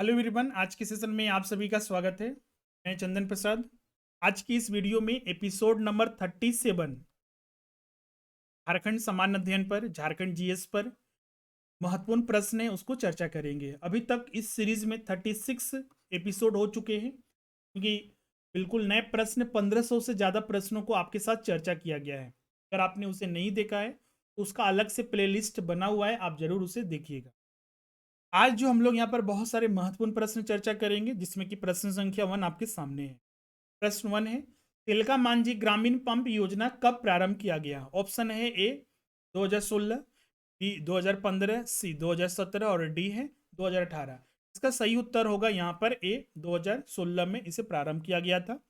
Hello everyone, आज के session में आप सभी का स्वागत है। मैं चंदन प्रसाद। आज की इस वीडियो में एपिसोड नंबर 37 झारखंड सामान्य अध्ययन पर, झारखंड जीएस पर महत्वपूर्ण प्रश्न है, उसको चर्चा करेंगे। अभी तक इस सीरीज में 36 एपिसोड हो चुके हैं, क्योंकि बिल्कुल नए प्रश्न 1500 से ज़्यादा प्रश्नों को आपके साथ चर्चा किया गया है। अगर आपने उसे नहीं देखा है तो उसका अलग से प्लेलिस्ट बना हुआ है, आप जरूर उसे देखिएगा। आज जो हम लोग यहाँ पर बहुत सारे महत्वपूर्ण प्रश्न चर्चा करेंगे, जिसमें कि प्रश्न संख्या 1 आपके सामने है। प्रश्न 1 है, तिलका मांझी ग्रामीण पंप योजना कब प्रारंभ किया गया? ऑप्शन है ए 2016, बी 2015, सी 2017 और डी है 2018। इसका सही उत्तर होगा यहाँ पर ए 2016 में इसे प्रारंभ किया गया था।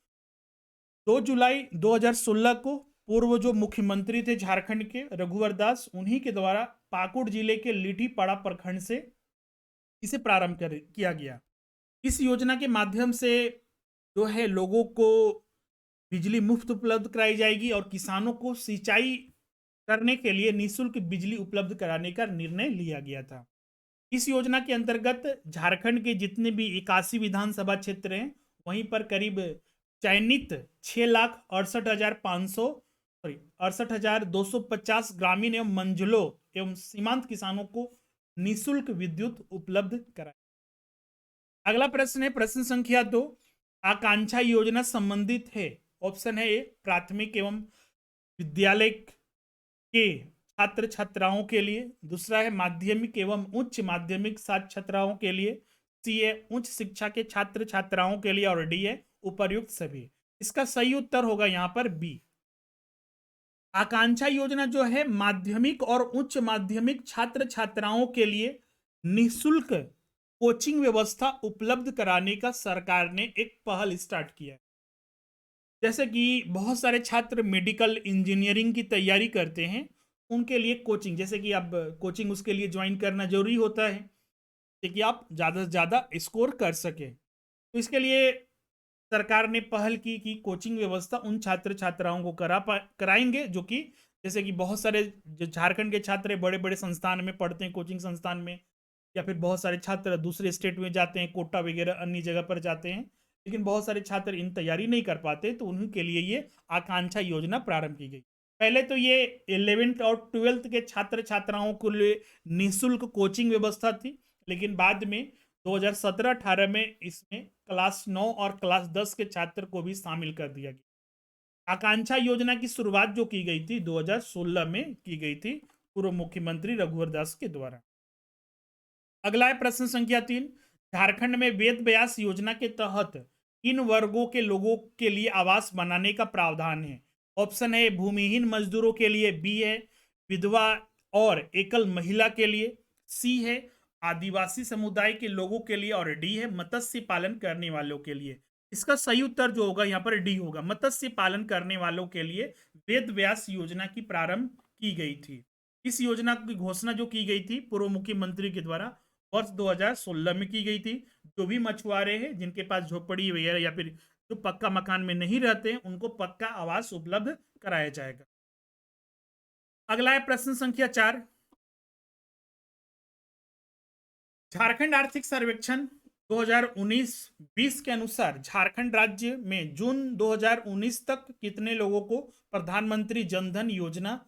2 जुलाई 2016 को पूर्व जो मुख्यमंत्री थे झारखंड के, रघुवर दास, उन्हीं के द्वारा पाकुड़ जिले के लिठीपाड़ा प्रखंड से इसे प्रारंभ किया गया। इस योजना के माध्यम से जो है लोगों को बिजली मुफ्त उपलब्ध कराई जाएगी और किसानों को सिंचाई करने के लिए निःशुल्क बिजली उपलब्ध कराने का निर्णय लिया गया था। इस योजना के अंतर्गत झारखंड के जितने भी 81 विधानसभा क्षेत्र हैं, वहीं पर करीब चयनित 6,68,500 सॉरी 68,250 ग्रामीण एवं मंझलों एवं सीमांत किसानों को निःशुल्क विद्युत उपलब्ध कराया। अगला प्रश्न है प्रश्न संख्या 2, आकांक्षा योजना संबंधित है। ऑप्शन है ए प्राथमिक एवं विद्यालय के छात्र छात्राओं के लिए, दूसरा है माध्यमिक एवं उच्च माध्यमिक छात्राओं के लिए, सी है उच्च शिक्षा के छात्र छात्राओं के लिए और डी है उपर्युक्त सभी। इसका सही उत्तर होगा यहाँ पर बी। आकांक्षा योजना जो है माध्यमिक और उच्च माध्यमिक छात्र छात्राओं के लिए निःशुल्क कोचिंग व्यवस्था उपलब्ध कराने का सरकार ने एक पहल स्टार्ट किया है। जैसे कि बहुत सारे छात्र मेडिकल इंजीनियरिंग की तैयारी करते हैं, उनके लिए कोचिंग, जैसे कि अब कोचिंग उसके लिए ज्वाइन करना जरूरी होता है कि आप ज़्यादा से ज़्यादा स्कोर कर सकें। तो इसके लिए सरकार ने पहल की कि कोचिंग व्यवस्था उन छात्र छात्राओं को कराएंगे जो कि जैसे कि बहुत सारे जो झारखंड के छात्र बड़े बड़े संस्थान में पढ़ते हैं, कोचिंग संस्थान में, या फिर बहुत सारे छात्र दूसरे स्टेट में जाते हैं, कोटा वगैरह अन्य जगह पर जाते हैं, लेकिन बहुत सारे छात्र इन तैयारी नहीं कर पाते, तो उनके लिए ये आकांक्षा योजना प्रारंभ की गई। पहले तो ये 11th और 12th के छात्र छात्राओं के लिए निःशुल्क कोचिंग व्यवस्था थी, लेकिन बाद में 2017-18 में इसमें क्लास 9 और क्लास 10 के छात्र को भी शामिल कर दिया गया। आकांक्षा योजना की शुरुआत जो की गई थी 2016 में की गई थी, पूर्व मुख्यमंत्री रघुवर दास के द्वारा। अगला है प्रश्न संख्या 3, झारखंड में वेद व्यास योजना के तहत किन वर्गों के लोगों के लिए आवास बनाने का प्रावधान है? ऑप्शन है भूमिहीन मजदूरों के लिए, बी है विधवा और एकल महिला के लिए, सी है आदिवासी समुदाय के लोगों के लिए और डी है मत्स्य पालन करने वालों के लिए। इसका सही उत्तर जो होगा यहाँ पर डी होगा, मत्स्य पालन करने वालों के लिए वेद व्यास योजना की प्रारंभ की गई थी। इस योजना की घोषणा जो की गई थी पूर्व मुख्यमंत्री के द्वारा वर्ष 2016 में की गई थी। जो भी मछुआरे हैं जिनके पास झोपड़ी वगैरह या फिर जो पक्का मकान में नहीं रहते हैं, उनको पक्का आवास उपलब्ध कराया जाएगा। अगला है प्रश्न संख्या 4, झारखंड आर्थिक सर्वेक्षण 2019-20 के अनुसार झारखंड राज्य में जून 2019 तक कितने लोगों को प्रधानमंत्री जनधन योजना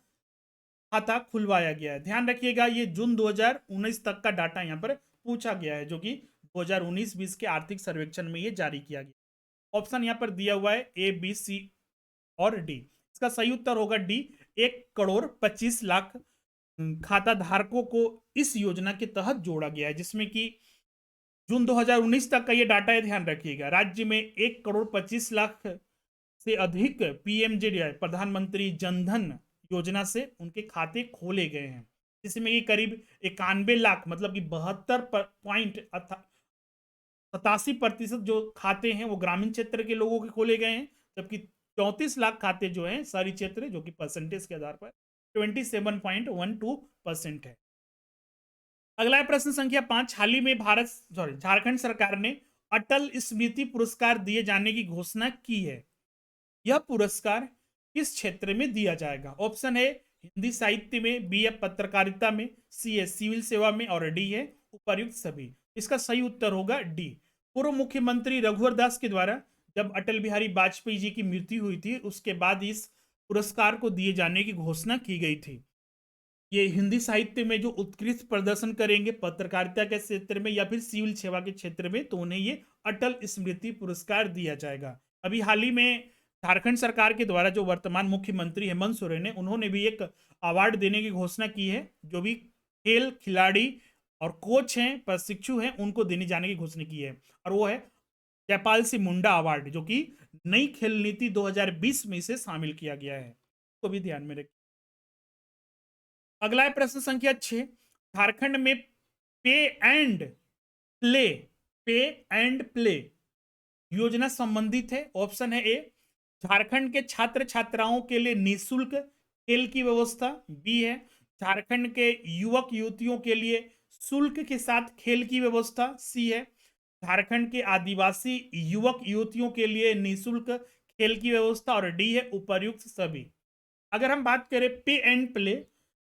खाता खुलवाया गया है? ध्यान रखिएगा, ये जून 2019 तक का डाटा यहाँ पर पूछा गया है, जो कि 2019-20 के आर्थिक सर्वेक्षण में ये जारी किया गया। ऑप्शन यहाँ पर दिया हुआ है ए, बी, सी और डी। इसका सही उत्तर होगा डी, 1,25,00,000 खाता धारकों को इस योजना के तहत जोड़ा गया है, जिसमें कि जून 2019 तक का ये डाटा है, ध्यान रखिएगा। राज्य में 1,25,00,000 से अधिक पीएमजेडीआई प्रधानमंत्री जनधन योजना से उनके खाते खोले गए हैं, जिसमें कि करीब 91 लाख मतलब कि 72.87% जो खाते हैं वो ग्रामीण क्षेत्र के लोगों के खोले गए हैं, जबकि 34 लाख खाते जो हैं शहरी क्षेत्र, जो कि परसेंटेज के आधार पर 27.12% है। अगला है प्रश्न संख्या 5, हाल ही में झारखंड सरकार ने अटल स्मृति पुरस्कार दिए जाने की घोषणा की है। यह पुरस्कार किस क्षेत्र में दिया जाएगा? ऑप्शन है हिंदी साहित्य में, बी है पत्रकारिता में, सी है सिविल सेवा में और डी है उपर्युक्त सभी। इसका सही उत्तर होगा डी। पूर्व मुख्यमंत्री रघुवर दास के द्वारा जब अटल बिहारी वाजपेयी जी की मृत्यु हुई थी उसके बाद इस पुरस्कार को दिए जाने की घोषणा की गई थी। ये हिंदी साहित्य में जो उत्कृष्ट प्रदर्शन करेंगे पत्रकारिता के क्षेत्र में या फिर सिविल सेवा के क्षेत्र में, तो उन्हें ये अटल स्मृति पुरस्कार दिया जाएगा। अभी हाल ही में झारखंड सरकार के द्वारा जो वर्तमान मुख्यमंत्री हेमंत सोरेन है, उन्होंने भी एक अवार्ड देने की घोषणा की है। जो भी खेल खिलाड़ी और कोच हैं, प्रशिक्षु हैं, उनको देने जाने की घोषणा की है, और वो है जयपाल सिंह मुंडा अवार्ड, जो कि नई खेल नीति 2020 में इसे शामिल किया गया है। तो भी ध्यान में रखिए। अगला है प्रश्न संख्या 6। झारखंड में पे एंड प्ले पे एंड प्ले योजना संबंधित है। ऑप्शन है ए, झारखंड के छात्र छात्राओं के लिए निःशुल्क खेल की व्यवस्था। बी है, झारखंड के युवक युवतियों के लिए शुल्क के साथ खेल की व्यवस्था। सी है, झारखंड के आदिवासी युवक युवतियों के लिए निःशुल्क खेल की व्यवस्था। और डी है, उपर्युक्त सभी। अगर हम बात करें पे एंड प्ले,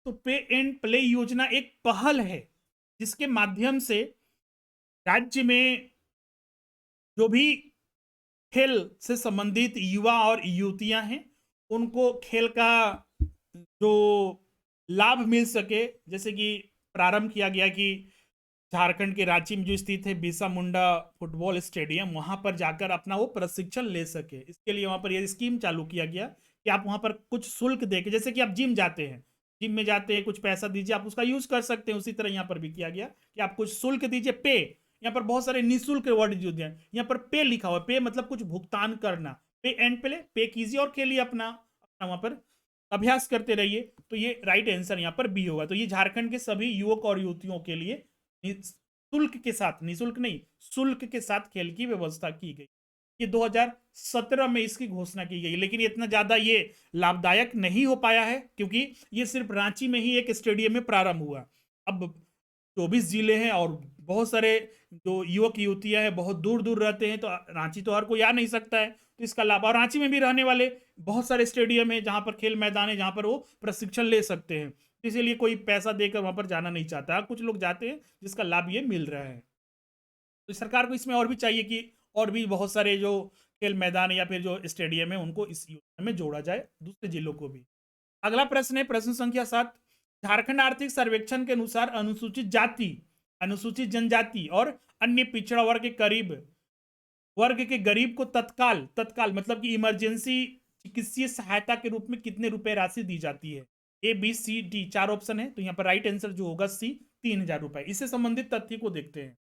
तो पे एंड प्ले योजना एक पहल है जिसके माध्यम से राज्य में जो भी खेल से संबंधित युवा और युवतियां हैं उनको खेल का जो लाभ मिल सके। जैसे कि प्रारंभ किया गया कि झारखंड के रांची में जो स्थित है बिरसा मुंडा फुटबॉल स्टेडियम, वहां पर जाकर अपना वो प्रशिक्षण ले सके। इसके लिए वहां पर यह स्कीम चालू किया गया कि आप वहां पर कुछ शुल्क देके, जैसे कि आप जिम जाते हैं, जिम में जाते हैं, कुछ पैसा दीजिए, आप उसका यूज कर सकते हैं। उसी तरह यहाँ पर भी किया गया कि आप कुछ शुल्क दीजिए, पे। यहाँ पर बहुत सारे निःशुल्क वर्ड जो दिए, यहाँ पर पे लिखा हुआ है। पे मतलब कुछ भुगतान करना। पे एंड प्ले, पे कीजिए और खेलिए, अपना अपना वहां पर अभ्यास करते रहिए। तो ये राइट आंसर यहाँ पर बी होगा। तो ये झारखंड के सभी युवक और युवतियों के लिए शुल्क के साथ, निःशुल्क नहीं, शुल्क के साथ खेल की व्यवस्था की गई। ये 2017 में इसकी घोषणा की गई, लेकिन इतना ज्यादा ये लाभदायक नहीं हो पाया है क्योंकि ये सिर्फ रांची में ही एक स्टेडियम में प्रारंभ हुआ। अब 24 जिले हैं और बहुत सारे जो युवक युवतियां हैं बहुत दूर दूर रहते हैं, तो रांची तो हर कोई आ नहीं सकता है। तो इसका लाभ, और रांची में भी रहने वाले बहुत सारे स्टेडियम है जहां पर खेल मैदान है, जहां पर वो प्रशिक्षण ले सकते हैं। इसीलिए कोई पैसा देकर वहां पर जाना नहीं चाहता। कुछ लोग जाते हैं जिसका लाभ ये मिल रहा है। तो सरकार को इसमें और भी चाहिए कि और भी बहुत सारे जो खेल मैदान या फिर जो स्टेडियम है उनको इस योजना में जोड़ा जाए, दूसरे जिलों को भी। अगला प्रश्न है प्रश्न संख्या 7। झारखंड आर्थिक सर्वेक्षण के अनुसार अनुसूचित जाति, अनुसूचित जनजाति और अन्य पिछड़ा वर्ग के गरीब को तत्काल तत्काल मतलब कि इमरजेंसी चिकित्सीय सहायता के रूप में कितने रुपए राशि दी जाती है। A B C D, 4 option है, तो यहाँ पर राइट आंसर जो होगा सी, 3,000 रुपए। इससे संबंधित तथ्य को देखते हैं।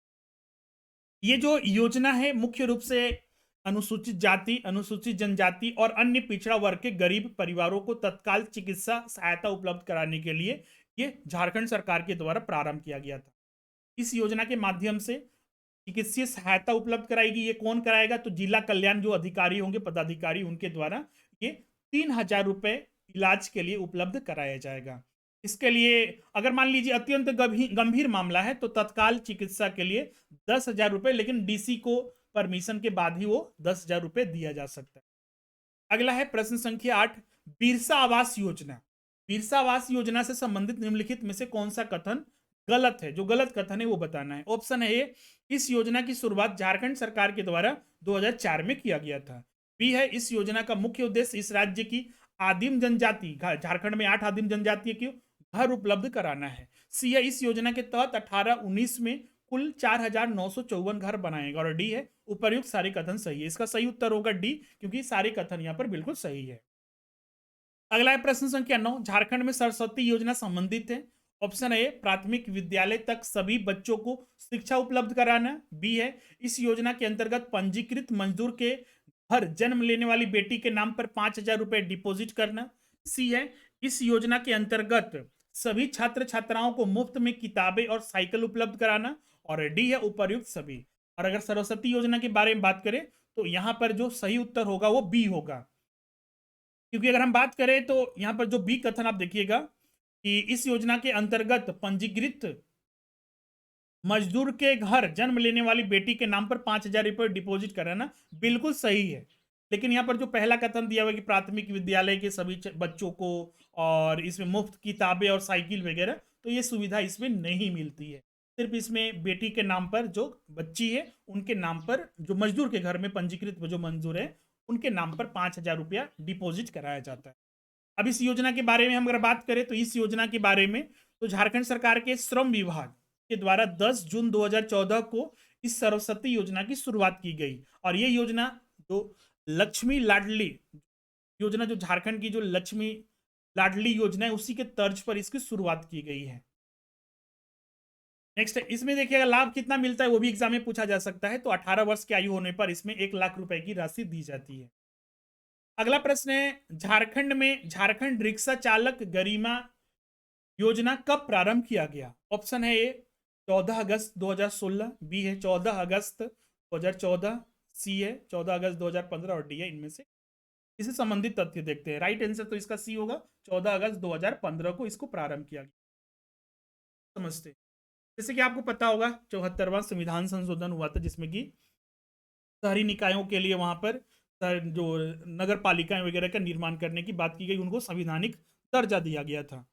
ये जो योजना है मुख्य रूप से अनुसूचित जाति, अनुसूचित जनजाति और अन्य पिछड़ा वर्ग के गरीब परिवारों को तत्काल चिकित्सा सहायता उपलब्ध कराने के लिए ये झारखंड सरकार के द्वारा प्रारंभ किया गया था। इस योजना के माध्यम से चिकित्सीय सहायता उपलब्ध कराएगी। ये कौन कराएगा? तो जिला कल्याण जो अधिकारी होंगे, पदाधिकारी, उनके द्वारा ये 3,000 रुपए इलाज के लिए उपलब्ध कराया जाएगा। इसके लिए अगर मान लीजिए अत्यंत गंभीर मामला है तो तत्काल चिकित्सा के लिए 10,000 रुपए, लेकिन डीसी को परमिशन के बाद ही वो 10,000 रुपए दिया जा सकता है। अगला है प्रश्न संख्या 8। बिरसा आवास योजना, बिरसा आवास योजना से संबंधित निम्नलिखित में से कौन सा कथन गलत है? जो गलत कथन है वो बताना है। ऑप्शन है ए, इस योजना की शुरुआत झारखंड सरकार के द्वारा 2004 में किया गया था। बी है, इस योजना का मुख्य उद्देश्य इस राज्य की आदिम जनजाति, झारखंड में 8 आदिम जनजाति की घर उपलब्ध कराना है। सी है, इस योजना के तहत 18-19 में कुल 4,954 घर बनाएगा। और डी है, उपर्युक्त सारे कथन सही है। इसका सही उत्तर होगा डी, क्योंकि सारे कथन यहां पर बिल्कुल सही है। अगला है प्रश्न संख्या 9। झारखंड में सरस्वती योजना संबंधित है। ऑप्शन ए, प्राथमिक विद्यालय तक सभी बच्चों को शिक्षा उपलब्ध कराना। बी है, इस योजना के अंतर्गत पंजीकृत मजदूर के घर जन्म लेने वाली बेटी के नाम पर 5,000 रुपए डिपॉजिट करना। सी है, इस योजना के अंतर्गत सभी छात्र छात्राओं को मुफ्त में किताबें और साइकिल उपलब्ध कराना। और डी है, उपर्युक्त सभी। और अगर सरस्वती योजना के बारे में बात करें तो यहां पर जो सही उत्तर होगा वो बी होगा, क्योंकि अगर हम बात करें तो यहां पर जो बी कथन आप देखिएगा कि इस योजना के अंतर्गत पंजीकृत मजदूर के घर जन्म लेने वाली बेटी के नाम पर 5,000 रुपए डिपॉजिट कराना, बिल्कुल सही है। लेकिन यहाँ पर जो पहला कथन दिया हुआ है कि प्राथमिक विद्यालय के सभी बच्चों को और इसमें मुफ्त किताबें और साइकिल वगैरह, तो ये सुविधा इसमें नहीं मिलती है। सिर्फ इसमें बेटी के नाम पर जो बच्ची है उनके नाम पर, जो मजदूर के घर में पंजीकृत जो मजदूर है उनके नाम पर 5,000 रुपया डिपॉजिट कराया जाता है। अब इस योजना के बारे में हम अगर बात करें तो इस योजना के बारे में तो झारखंड सरकार के श्रम विभाग के द्वारा 10 जून 2014 को इस सरस्वती योजना की शुरुआत की गई। और ये योजना जो लक्ष्मी लाडली योजना, जो झारखंड की जो लक्ष्मी लाडली योजना है उसी के तर्ज पर इसकी शुरुआत की गई है। नेक्स्ट, इसमें देखिएगा लाभ कितना मिलता है वो भी एग्जाम में पूछा जा सकता है। तो 18 वर्ष की आयु होने पर इसमें 1 लाख रुपए की राशि दी जाती है। अगला प्रश्न है, झारखंड में झारखंड रिक्शा चालक गरिमा योजना कब प्रारंभ किया गया? ऑप्शन है ए 14 अगस्त 2016, बी है 14 अगस्त 2014, सी है 14 अगस्त 2015 और डी है इनमें से इससे संबंधित तथ्य देखते हैं। राइट आंसर तो इसका सी होगा, 14 अगस्त 2015 को इसको प्रारंभ किया गया। समझते, जैसे कि आपको पता होगा 74वां संविधान संशोधन हुआ था जिसमें कि शहरी निकायों के लिए वहां पर जो नगर पालिकाएं वगैरह का निर्माण करने की बात की गई, उनको संविधानिक दर्जा दिया गया था।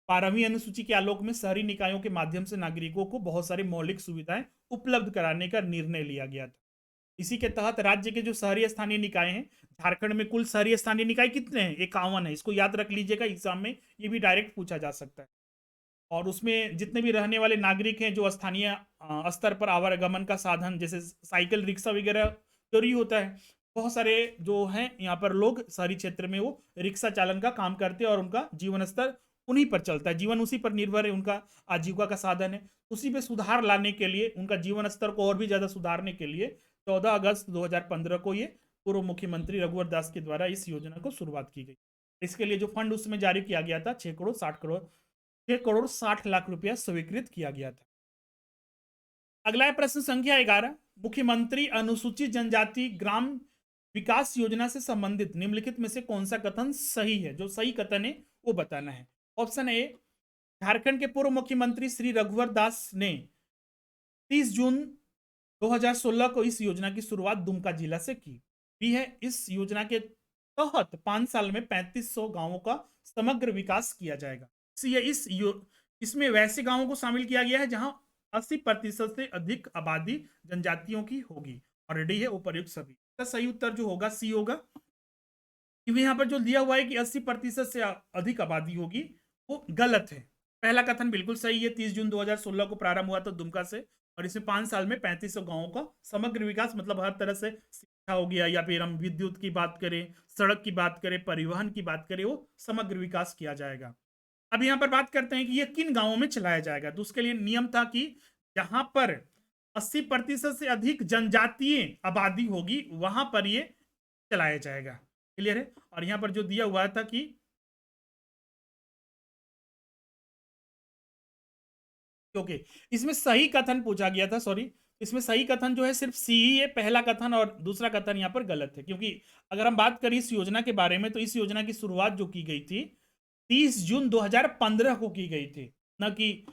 12वीं अनुसूची के आलोक में शहरी निकायों के माध्यम से नागरिकों को बहुत सारी मौलिक सुविधाएं उपलब्ध कराने का निर्णय लिया गया था। इसी के तहत राज्य के जो शहरी स्थानीय निकाय हैं, झारखंड में कुल शहरी स्थानीय निकाय कितने हैं? 51 है। इसको याद रख लीजिएगा, एग्जाम में ये भी डायरेक्ट पूछा जा सकता है। और उसमें जितने भी रहने वाले नागरिक हैं जो स्थानीय स्तर पर आवागमन का साधन जैसे साइकिल रिक्शा वगैरह जरूरी होता है, बहुत सारे जो हैं यहाँ पर लोग शहरी क्षेत्र में वो रिक्शा चालन का काम करते हैं और उनका जीवन स्तर उन्हीं पर चलता है, जीवन उसी पर निर्भर है, उनका आजीविका का साधन है। उसी पे सुधार लाने के लिए, उनका जीवन स्तर को और भी ज़्यादा सुधारने के लिए 14 अगस्त 2015 को ये पूर्व मुख्यमंत्री रघुवर दास के द्वारा इस योजना को शुरुआत की गई। इसके लिए जो फंड उसमें जारी किया गया था 6 करोड़ 60 लाख रुपया स्वीकृत किया गया था। अगला है प्रश्न संख्या 11, मुख्यमंत्री अनुसूचित जनजाति ग्राम विकास योजना से संबंधित निम्नलिखित में से कौन सा कथन सही है? जो सही कथन है वो बताना है। ऑप्शन ए, झारखंड के पूर्व मुख्यमंत्री श्री रघुवर दास ने 30 जून 2016 को इस योजना की शुरुआत दुमका जिला से की। बी है, इस योजना के तहत 5 साल में 3500 गांवों का समग्र विकास किया जाएगा। सी है, इसमें वैसे गांवों को शामिल किया गया है जहां 80% से अधिक आबादी जनजातियों की होगी। और डी है उपर्युक्त सभी। इसका सही उत्तर जो होगा सी होगा, क्योंकि यहाँ पर जो दिया हुआ है कि 80% से अधिक आबादी होगी वो गलत है। पहला कथन बिल्कुल सही है, 30 जून 2016 को प्रारंभ हुआ था दुमका से और इसमें 5 साल में 3500 गांवों का समग्र विकास, मतलब हर तरह से शिक्षा हो गया या फिर हम विद्युत की बात करें, सड़क की बात करें, परिवहन की बात करें, वो समग्र विकास किया जाएगा। अब यहाँ पर बात करते हैं कि ये किन गांवों में चलाया जाएगा। तो उसके लिए नियम था कि जहां पर 80% से अधिक जनजातीय आबादी होगी वहां पर ये चलाया जाएगा। क्लियर है? और यहाँ पर जो दिया हुआ था कि ओके, इसमें सही कथन पूछा गया था, सॉरी, इसमें सही कथन जो है सिर्फ सी ही है, पहला कथन, और दूसरा कथन यहाँ पर गलत है। क्योंकि अगर हम बात करें इस योजना के बारे में तो इस योजना की शुरुआत जो की गई थी 30 जून 2015 को की गई थी, न कि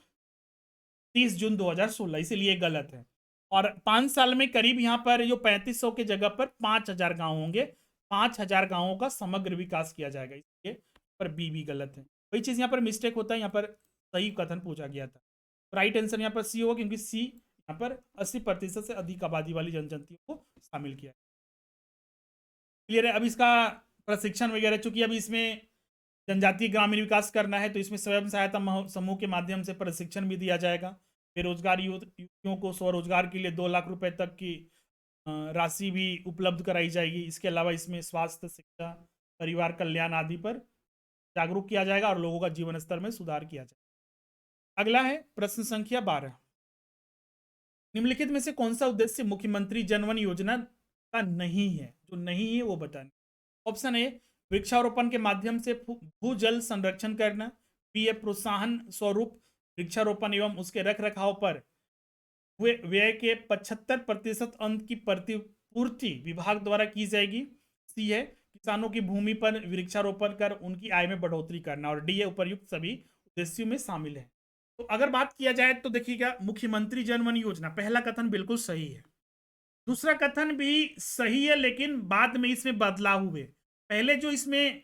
30 जून 2016, इसीलिए गलत है। और 5 साल में करीब यहाँ पर जो 3500 के जगह पर 5000 गांव होंगे, 5000 गांवों का समग्र विकास किया जाएगा, इसलिए पर बी भी गलत है। वही चीज यहाँ पर मिस्टेक होता है, यहाँ पर सही कथन पूछा गया था। राइट आंसर यहाँ पर सी होगा, क्योंकि सी यहाँ पर 80% से अधिक आबादी वाली जनजातियों को शामिल किया। क्लियर है? अब इसका प्रशिक्षण वगैरह, चूंकि अभी इसमें जनजातीय ग्रामीण विकास करना है तो इसमें स्वयं सहायता समूह के माध्यम से प्रशिक्षण भी दिया जाएगा। बेरोजगार युवतियों को स्वरोजगार के लिए 2 लाख रुपए तक की राशि भी उपलब्ध कराई जाएगी। इसके अलावा इसमें स्वास्थ्य, शिक्षा, परिवार कल्याण आदि पर जागरूक किया जाएगा और लोगों का जीवन स्तर में सुधार किया जाएगा। अगला है प्रश्न संख्या 12, निम्नलिखित में से कौन सा उद्देश्य मुख्यमंत्री जनवन योजना का नहीं है? जो नहीं है वो बताना। ऑप्शन ए, वृक्षारोपण के माध्यम से भूजल संरक्षण करना। बी है, प्रोत्साहन स्वरूप वृक्षारोपण एवं उसके रख रखाव पर व्यय के 75% अंक की प्रतिपूर्ति विभाग द्वारा की जाएगी। सी है, किसानों की भूमि पर वृक्षारोपण कर उनकी आय में बढ़ोतरी करना। और डी है, उपर्युक्त सभी उद्देश्यों में शामिल है। तो अगर बात किया जाए तो देखिएगा, मुख्यमंत्री जनवन योजना, पहला कथन बिल्कुल सही है, दूसरा कथन भी सही है, लेकिन बाद में इसमें बदलाव हुए। पहले जो इसमें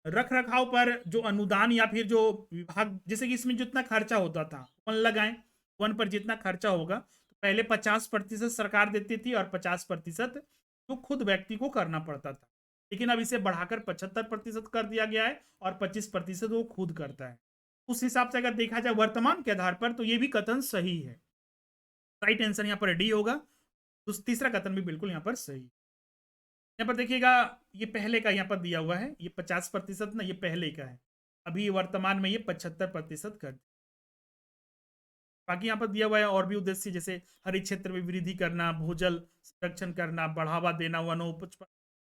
रख रखाव पर जो अनुदान या फिर जो विभाग, जैसे कि इसमें जितना खर्चा होता था वन लगाएं, वन पर जितना खर्चा होगा, तो पहले 50% सरकार देती थी और 50% तो खुद व्यक्ति को करना पड़ता था। लेकिन अब इसे बढ़ाकर 75% कर दिया गया है और 25% वो खुद करता है। उस हिसाब से अगर देखा जाए वर्तमान के आधार पर, तो ये भी कथन सही है। राइट आंसर यहाँ पर डी होगा। तो तीसरा कथन भी बिल्कुल यहाँ पर सही। यहाँ पर देखिएगा, ये पहले का यहाँ पर दिया हुआ है, ये 50% ना, ये पहले का है। अभी वर्तमान में ये 75% कर। बाकी यहाँ पर दिया हुआ है और भी उद्देश्य, जैसे हरित क्षेत्र में वृद्धि करना, भूजल संरक्षण करना, बढ़ावा देना, वनोपज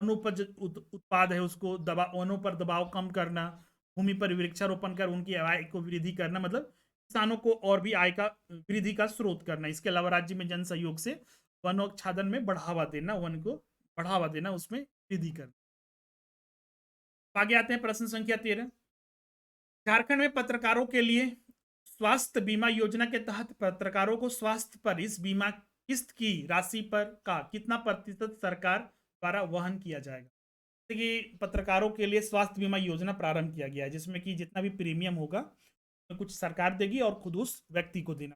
वनोपज उत्पाद है उसको वनों पर दबाव कम करना, भूमि पर वृक्षारोपण कर उनकी आय को वृद्धि करना, मतलब किसानों को और भी आय का वृद्धि का स्रोत करना। इसके अलावा राज्य में जन सहयोग से वनोच्छादन में बढ़ावा देना, वन को बढ़ावा देना, उसमें वृद्धि करना। आगे आते हैं प्रश्न संख्या 13। झारखंड में पत्रकारों के लिए स्वास्थ्य बीमा योजना के तहत पत्रकारों को स्वास्थ्य पर इस बीमा किस्त की राशि पर का कितना प्रतिशत सरकार द्वारा वहन किया जाएगा। जैसे कि पत्रकारों के लिए स्वास्थ्य बीमा योजना प्रारंभ किया गया है, जिसमें कि जितना भी प्रीमियम होगा तो कुछ सरकार देगी और खुद उस व्यक्ति को देना।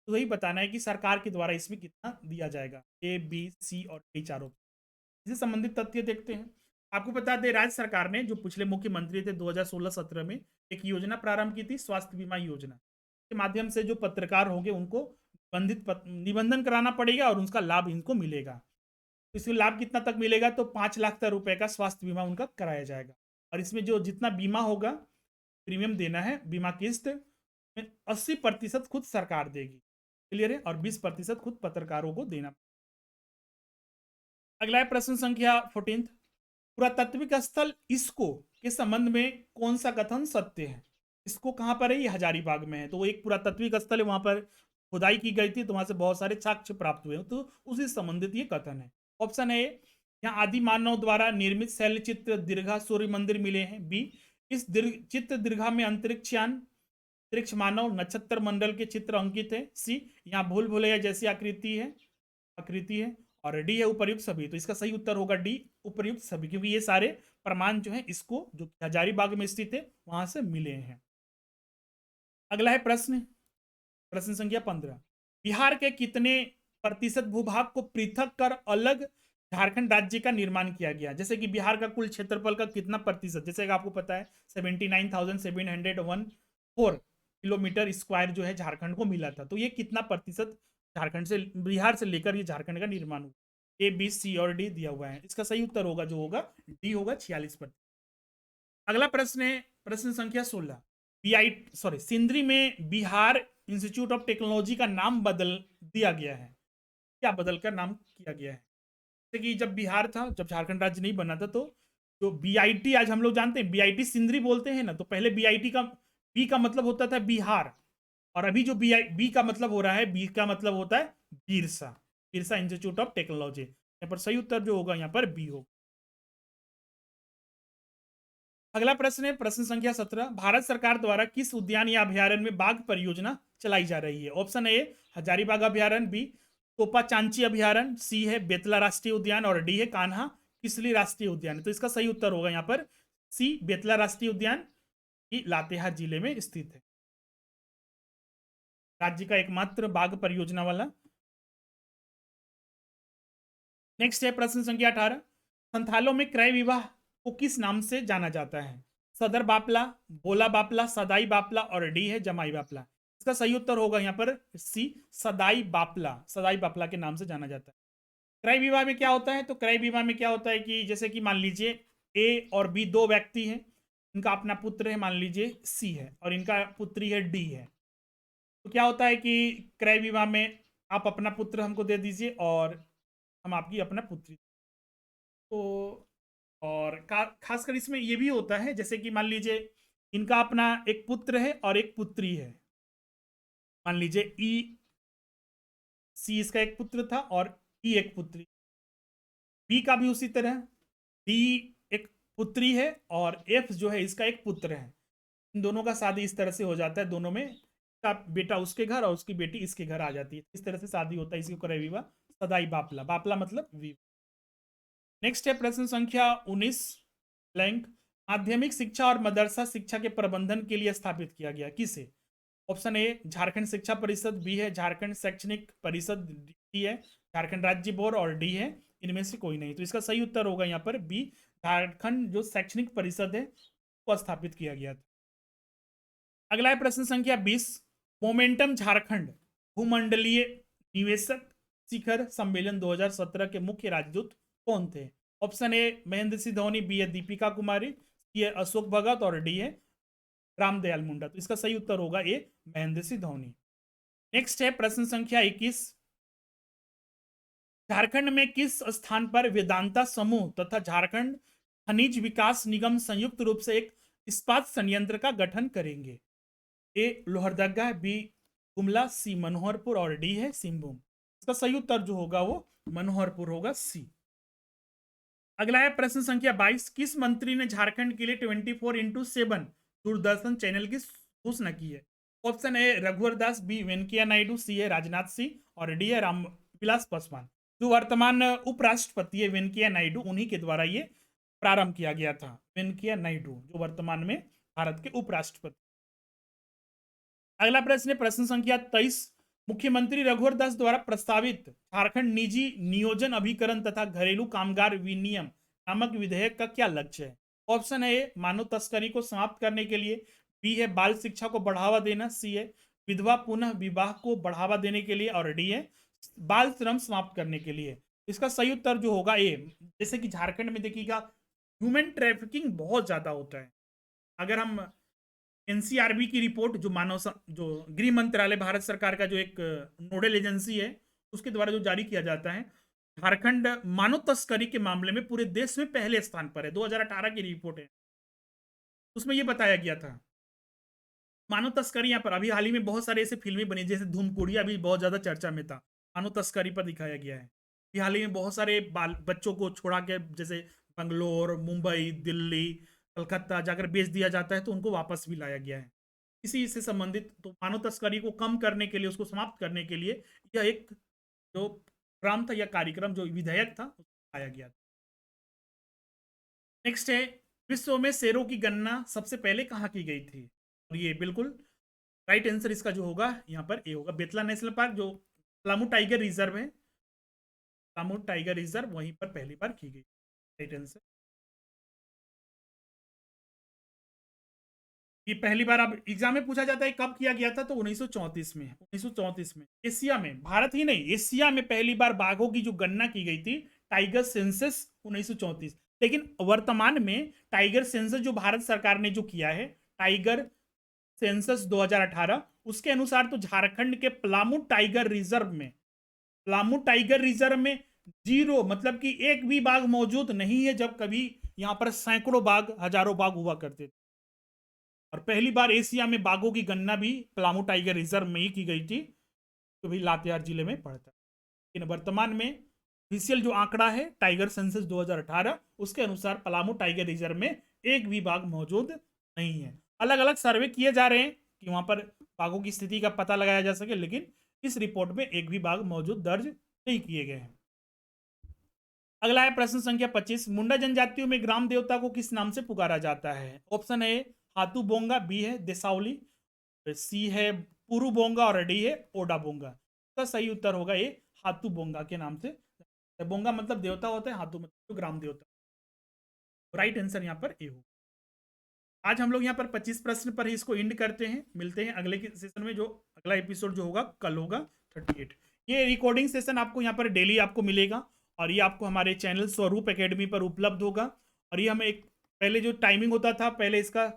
तो वही बताना है कि सरकार के द्वारा इसमें कितना दिया जाएगा। ए, बी, सी और डी चारों। इससे संबंधित तथ्य देखते हैं। आपको बता दें, राज्य सरकार ने, जो पिछले मुख्यमंत्री थे 2016-17 में, एक योजना प्रारंभ की थी, स्वास्थ्य बीमा योजना के माध्यम से जो पत्रकार होंगे उनको निबंधन कराना पड़ेगा और उसका लाभ इनको मिलेगा। तो इसमें लाभ कितना तक मिलेगा, तो 5 लाख तक रुपए का स्वास्थ्य बीमा उनका कराया जाएगा। और इसमें जो जितना बीमा होगा, प्रीमियम देना है, बीमा किस्त में 80% खुद सरकार देगी। क्लियर है। और 20% खुद पत्रकारों को देना। अगला है प्रश्न संख्या 14। पुरातात्विक स्थल इसको के संबंध में कौन सा कथन सत्य है। इसको कहां पर है, ये हजारीबाग में है। तो वो एक पुरातात्विक स्थल है, वहां पर खुदाई की गई थी, तो वहां से बहुत सारे साक्ष्य प्राप्त हुए, तो उसी संबंधित ये कथन है। ऑप्शन है, यहाँ आदि मानव द्वारा निर्मित शैल चित्र दीर्घा सूर्य मंदिर मिले हैं। बी, इस चित्र दीर्घा में अंतरिक्षयान, अंतरिक्ष मानव, नक्षत्र मंडल के चित्र अंकित है। सी, यहाँ भूल भुलैया जैसी आकृति है। और डी है उपर्युक्त सभी। तो इसका सही उत्तर होगा डी, उपर्युक्त सभी, क्योंकि ये सारे प्रमाण जो हैं इसको, जो हजारीबाग में स्थित है, वहां से मिले हैं। अगला है प्रश्न संख्या 15। बिहार के कितने प्रतिशत भूभाग को पृथक कर अलग झारखंड राज्य का निर्माण किया गया। जैसे कि बिहार का कुल क्षेत्रफल का कितना प्रतिशत, जैसे कि आपको पता है 79,714 किलोमीटर स्क्वायर जो है झारखंड को मिला था। तो ये कितना प्रतिशत झारखंड से, बिहार से लेकर ये झारखंड का निर्माण हुआ। ए, बी, सी और डी दिया हुआ है। इसका सही उत्तर होगा, जो होगा डी होगा, 46%। अगला प्रश्न है प्रश्न संख्या 16। सिंदरी में बिहार इंस्टीट्यूट ऑफ टेक्नोलॉजी का नाम बदल दिया गया है। क्या बदलकर नाम किया गया है। जैसे कि जब बिहार था, जब झारखंड राज्य नहीं बना था, तो जो बीआईटी आज हम लोग जानते हैं, बीआईटी सिंदरी बोलते हैं ना, तो पहले बीआईटी का बी का मतलब होता था बिहार, और अभी जो बी का मतलब हो रहा है, बी का मतलब होता है बिरसा इंस्टीट्यूट ऑफ टेक्नोलॉजी। यहाँ पर सही उत्तर जो होगा यहाँ पर बी होगा। अगला प्रश्न है प्रश्न संख्या 17। भारत सरकार द्वारा किस उद्यान या अभ्यारण्य में बाघ परियोजना चलाई जा रही है। ऑप्शन ए, हजारीबाग अभ्यारण्य, बी, तोपा चांची अभ्यारण्य, सी है बेतला राष्ट्रीय उद्यान और डी है कान्हा किसली राष्ट्रीय उद्यान। तो इसका सही उत्तर होगा यहाँ पर सी, बेतला राष्ट्रीय उद्यान, लातेहार जिले में स्थित है, राज्य का एकमात्र बाघ परियोजना वाला। नेक्स्ट है प्रश्न संख्या 18। संथालों में क्रय विवाह को किस नाम से जाना जाता है। सदर बापला, बोला बापला, सदाई बापला और डी है जमाई बापला। इसका सही उत्तर होगा यहाँ पर सी, सदाई बापला के नाम से जाना जाता है। क्रय विवाह में क्या होता है, तो क्रय विवाह में क्या होता है कि जैसे कि मान लीजिए ए और बी दो व्यक्ति हैं, इनका अपना पुत्र है, मान लीजिए सी है, और इनका पुत्री है डी है। तो क्या होता है कि क्रय विवाह में आप अपना पुत्र हमको दे दीजिए और हम आपकी अपना पुत्री। तो और खासकर इसमें ये भी होता है, जैसे कि मान लीजिए इनका अपना एक पुत्र है और एक पुत्री है। मान लीजिए ई, सी इसका एक पुत्र था और ई एक पुत्री। बी का भी उसी तरह, डी एक पुत्री है और एफ जो है इसका एक पुत्र है। इन दोनों का शादी इस तरह से हो जाता है, दोनों में का बेटा उसके घर और उसकी बेटी इसके घर आ जाती है, इस तरह से शादी होता है। इसको क्रय विवाह सदाई बापला मतलब विवाह। नेक्स्ट है प्रश्न संख्या 19। ब्लैंक माध्यमिक शिक्षा और मदरसा शिक्षा के प्रबंधन के लिए स्थापित किया गया, किसे। ऑप्शन ए झारखंड शिक्षा परिषद, बी है झारखंड शैक्षणिक परिषद, डी है झारखंड राज्य बोर्ड और डी है इनमें से कोई नहीं। तो इसका सही उत्तर होगा यहाँ पर बी, झारखंड जो शैक्षणिक परिषद है को स्थापित किया गया था। अगला है प्रश्न संख्या 20, मोमेंटम झारखंड भूमंडलीय निवेशक शिखर सम्मेलन 2017 के मुख्य राजदूत कौन थे? Option A Mahendra Singh Dhoni, B है दीपिका कुमारी, सी है अशोक भगत और डी है रामदयाल मुंडा। तो इसका सही उत्तर होगा ए महेंद्र सिंह धोनी। नेक्स्ट है प्रश्न संख्या 21, झारखंड में किस स्थान पर वेदांता समूह तथा झारखंड खनिज विकास निगम संयुक्त रूप से एक इस्पात संयंत्र का गठन करेंगे? ए लोहरदगा, बी गुमला, सी मनोहरपुर और डी है सिंहभूम। इसका सही उत्तर जो होगा वो मनोहरपुर होगा, सी। अगला है प्रश्न संख्या 22, किस मंत्री ने झारखंड के लिए 24x7 दूरदर्शन चैनल की घोषणा की है? Option A Raghubar Das, B Venkaiah Naidu, C है राजनाथ सिंह और डी है रामविलास पासवान। जो वर्तमान उपराष्ट्रपति है वेंकैया नायडू, उन्हीं के द्वारा ये प्रारंभ किया गया था। वेंकैया नायडू जो वर्तमान में भारत के उपराष्ट्रपति। अगला प्रश्न है प्रश्न संख्या 23, मुख्यमंत्री रघुवर दास द्वारा प्रस्तावित झारखंड निजी नियोजन अभिकरण तथा घरेलू कामगार विनियम नामक विधेयक का क्या लक्ष्य है? ऑप्शन है मानव तस्करी को समाप्त करने के लिए, बी है बाल शिक्षा को बढ़ावा देना, सी है विधवा पुनः विवाह को बढ़ावा देने के लिए और डी है बाल श्रम समाप्त करने के लिए। इसका सही उत्तर जो होगा ए, जैसे कि झारखंड में देखिएगा ह्यूमन ट्रैफिकिंग बहुत ज्यादा होता है। अगर हम एनसीआरबी की रिपोर्ट जो गृह मंत्रालय भारत सरकार का जो एक नोडल एजेंसी है उसके द्वारा जो जारी किया जाता है, झारखंड मानव तस्करी के मामले में पूरे देश में पहले स्थान पर है। 2018 की रिपोर्ट है, उसमें यह बताया गया था। मानव तस्करी यहाँ पर अभी हाल ही में बहुत सारे ऐसे फिल्में बनी, जैसे धूमकुड़िया भी बहुत ज्यादा चर्चा में था, मानव तस्करी पर दिखाया गया है। हाल ही में बहुत सारे बच्चों को छोड़ा के जैसे बंगलोर, मुंबई, दिल्ली, कलकत्ता जाकर बेच दिया जाता है, तो उनको वापस भी लाया गया है इसी से संबंधित। तो मानव तस्करी को कम करने के लिए, उसको समाप्त करने के लिए यह एक जो प्रोग्राम था या कार्यक्रम जो विधेयक था लाया गया था। नेक्स्ट है विश्व में शेरों की गणना सबसे पहले कहाँ की गई थी? और ये बिल्कुल राइट आंसर इसका जो होगा यहाँ पर ए होगा, बेतला नेशनल पार्क जो पलामू टाइगर रिजर्व है, पलामू टाइगर रिजर्व वहीं पर पहली बार की गई। राइट आंसर ये पहली बार अब एग्जाम में पूछा जाता है कब किया गया था, तो 1934 में। 1934 में एशिया में, भारत ही नहीं एशिया में पहली बार बाघों की जो गणना की गई थी, टाइगर सेंसस 1934। लेकिन वर्तमान में टाइगर सेंसस जो भारत सरकार ने जो किया है, टाइगर सेंसस 2018, उसके अनुसार तो झारखंड के पलामू टाइगर रिजर्व में, पलामू टाइगर रिजर्व में 0 मतलब कि एक भी बाघ मौजूद नहीं है, जब कभी यहां पर सैकड़ों बाघ, हजारों बाघ हुआ करते थे। और पहली बार एशिया में बाघों की गणना भी पलामू टाइगर रिजर्व में ही की गई थी, तो भी लातेहार जिले में पड़ता है। लेकिन वर्तमान में ऑफिशियल जो आंकड़ा है टाइगर सेंसस 2018, उसके अनुसार पलामू टाइगर रिजर्व में एक भी बाघ मौजूद नहीं है। अलग अलग सर्वे किए जा रहे हैं कि वहां पर बाघों की स्थिति का पता लगाया जा सके, लेकिन इस रिपोर्ट में एक भी बाघ मौजूद दर्ज नहीं किए गए हैं। अगला है प्रश्न संख्या 25, मुंडा जनजातियों में ग्राम देवता को किस नाम से पुकारा जाता है? ऑप्शन ए हाथू बोंगा, बी है देसावली, सी है पुरु बोंगा और डी है ओडा बोंगा। इसका सही उत्तर होगा ये हाथू बोंगा के नाम से। बोंगा मतलब देवता होता है, हाथू मतलब ग्राम देवता। राइट आंसर यहाँ पर ए हो। आज हम लोग यहाँ पर 25 प्रश्न पर ही इसको एंड करते हैं। मिलते हैं अगले सेशन में, जो अगला एपिसोड जो होगा कल होगा 38। ये रिकॉर्डिंग सेशन आपको यहाँ पर डेली आपको मिलेगा और ये आपको हमारे चैनल स्वरूप एकेडमी पर उपलब्ध होगा। और ये हमें एक पहले जो टाइमिंग होता था, पहले इसका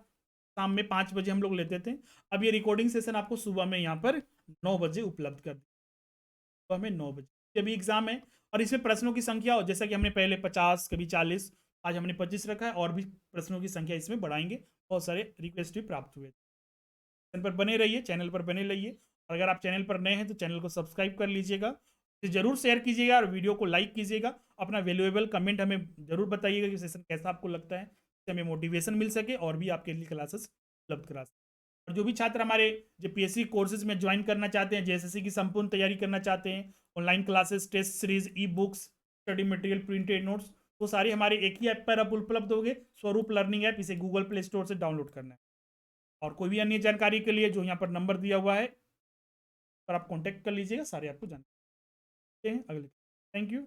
शाम में 5 बजे हम लोग लेते थे, अब ये रिकॉर्डिंग सेशन आपको सुबह में यहाँ पर 9 बजे उपलब्ध कर सुबह में 9 बजे। अभी एग्जाम है और इसमें प्रश्नों की संख्या जैसा कि हमने पहले 50 कभी 40, आज हमने 25 रखा है, और भी प्रश्नों की संख्या इसमें बढ़ाएंगे। बहुत सारे रिक्वेस्ट भी प्राप्त हुए। चैनल पर बने रहिए, चैनल पर बने रहिए। और अगर आप चैनल पर नए हैं तो चैनल को सब्सक्राइब कर लीजिएगा, जरूर शेयर कीजिएगा और वीडियो को लाइक कीजिएगा। अपना वैल्यूएबल कमेंट हमें जरूर बताइएगा कि सेशन कैसा आपको लगता है, जिससे हमें मोटिवेशन मिल सके और भी आपके लिए क्लासेस उपलब्ध करा सके। और जो भी छात्र हमारे जेपीएससी कोर्सेज में ज्वाइन करना चाहते हैं, जेएसएससी की संपूर्ण तैयारी करना चाहते हैं, online classes, test series, e books, study material, printed notes, वो सारे हमारे एक ही ऐप पर अब उपलब्ध होंगे, स्वरूप लर्निंग ऐप। इसे गूगल प्ले स्टोर से डाउनलोड करना है और कोई भी अन्य जानकारी के लिए जो यहाँ पर नंबर दिया हुआ है पर आप कॉन्टेक्ट कर लीजिएगा, सारे आपको जानकारी हैं। अगले, थैंक यू।